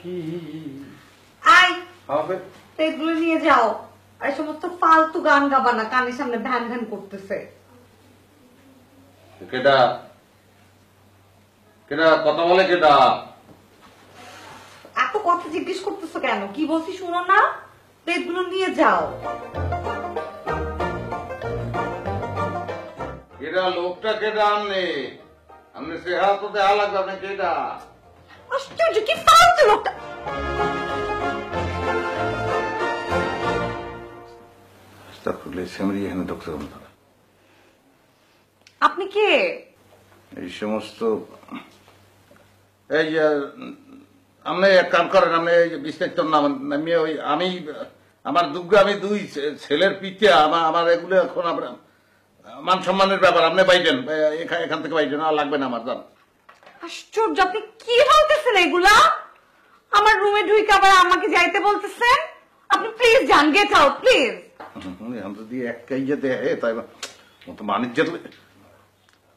কি আই হবে এগুলো নিয়ে যাও। আর সমস্ত ফালতু গান গাবা না, কানের সামনে ভ্যান ভ্যান করতেছে। কেডা কেডা কথা বলে কেডা? এত কথা জিজ্ঞেস করতেছো কেন? কি বলছি শুনো না? তো এগুলো নিয়ে যাও। কেডা লোকটা কেডা? আমনে সে হাত তো দেয়া লাগবে। আপনি কেডা? আশ্চর্য, কি ফালতু লোকটা। আপনি কে? এই সমস্ত এই আপনি এক কাম করেন, আপনি বিস্তারিত নামিয়ে ওই আমি আমার দুর্গা আমি দুই ছেলের পিঠে আমার এগুলো এখন আপনার মান সম্মানের ব্যাপার। আপনি বাইরেন এখান থেকে বাইরেন, আর লাগবে না আমার যান। আশ্চর্য, আপনি কি বলতেছেন এগুলা? আমার রুমে ঢুকে আবার আমাকে যাইতে বলতেছেন? আপনি প্লিজ যান, গেট আউট প্লিজ। যদি একটাই যেতে তাই বাণিজ্য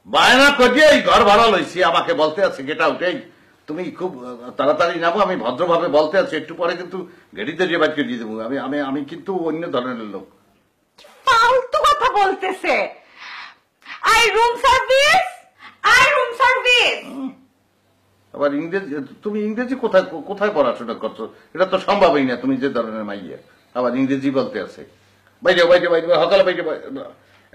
বায়না করিয়ে এই ঘর ভাড়া লইছি, আমাকে বলতে আছে গেট আউট। এই তুমি খুব তাড়াতাড়ি নামো, আমি ভদ্রভাবে বলতে আছি, একটু পরে কিন্তু গেড়িতে যে বাইকে দিয়ে দেবো। আমি কিন্তু অন্য ধরনের লোক। ফালতু কথা বলতেছে। I room service, I room service. আবার ইংরেজি, তুমি ইংরেজি কোথায় কোথায় পড়াশোনা করছো? এটা তো সম্ভবই না, তুমি যে ধরনের মাইয়া আবার ইংরেজি বলতে আছে। বাইরে বাইরে বাইরে সকালে বাইরে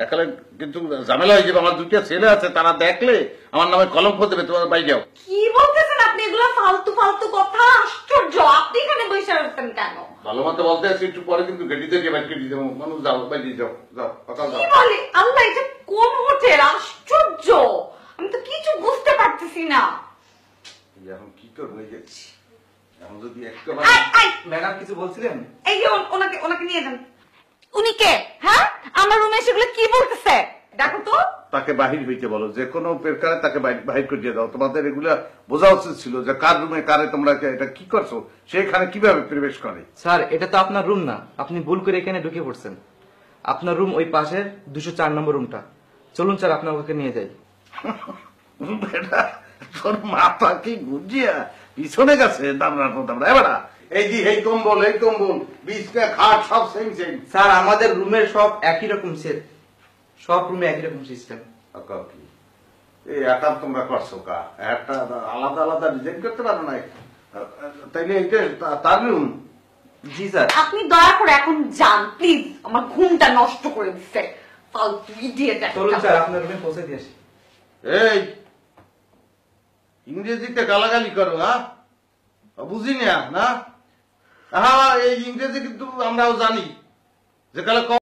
একালে কিন্তু ঝামেলা হয়ে যাবে। আমার দুইটা ছেলে আছে, তারা দেখলে আমার নামে কলঙ্ক দেবে। তোমার বাইরে যাও। কি বলতেছেন আপনি এগুলো? ফালতু ফালতু কথা। আশ্চর্য, আপনি এখানে বসে আছেন কেন? ভালো মতো বলতে আছি, একটু পরে কিন্তু গেটিতে যে বাইরে দিয়ে দেবো। মানুষ যাও, বাইরে যাও, যাও সকাল যাও। কি বলে? আল্লাহ, এটা কোন হোটেল? আশ্চর্য, আমি তো কিছু বুঝতে পারতেছি না। এখন কি করবো? এই যে এখন যদি একটা ম্যাডাম কিছু বলছিলেন? এই যে ওনাকে ওনাকে নিয়ে যান। উনি কে? হ্যাঁ, আমার রুমে সেগুলো কি বলতেছে? দেখো তো। তাকে বাহির হইতে বলো, যে কোনো প্রকারে তাকে বাহির করে দিয়ে দাও। তোমাদের এগুলা বোঝা উচিত ছিল যে কার রুমে কারে তোমরা এটা কি করছো, সেখানে কিভাবে প্রবেশ করে। স্যার, এটা তো আপনার রুম না, আপনি ভুল করে এখানে ঢুকে পড়ছেন। আপনার রুম ওই পাশের 204 নম্বর রুমটা। চলুন স্যার, আপনার ওকে নিয়ে যাই। তোর মাথা কি গুজিয়া পিছনে গেছে? দামরা এবার এই যে এই কম্বল বিছনা খাট সব সেম সেম। স্যার, আমাদের রুমের সব একই রকম সেট, সব রুমে একই রকম সিস্টেম। এই একাম তোমরা করছো কা? একটা আলাদা আলাদা ডিজাইন করতে পারো না? তাইলে এইটা তার রুম? জি স্যার। আপনি দয়া করে এখন যান প্লিজ, আমার ঘুমটা নষ্ট করে দিচ্ছে। ফালতু ইডিয়েট একটা। চলুন স্যার, আপনার রুমে পৌঁছে দিয়ে আসি। এই ইংরেজিতে গালাগালি করো? হ্যাঁ, বুঝি না। হ্যাঁ, এই ইংরেজি কিন্তু আমরাও জানি, যে কালে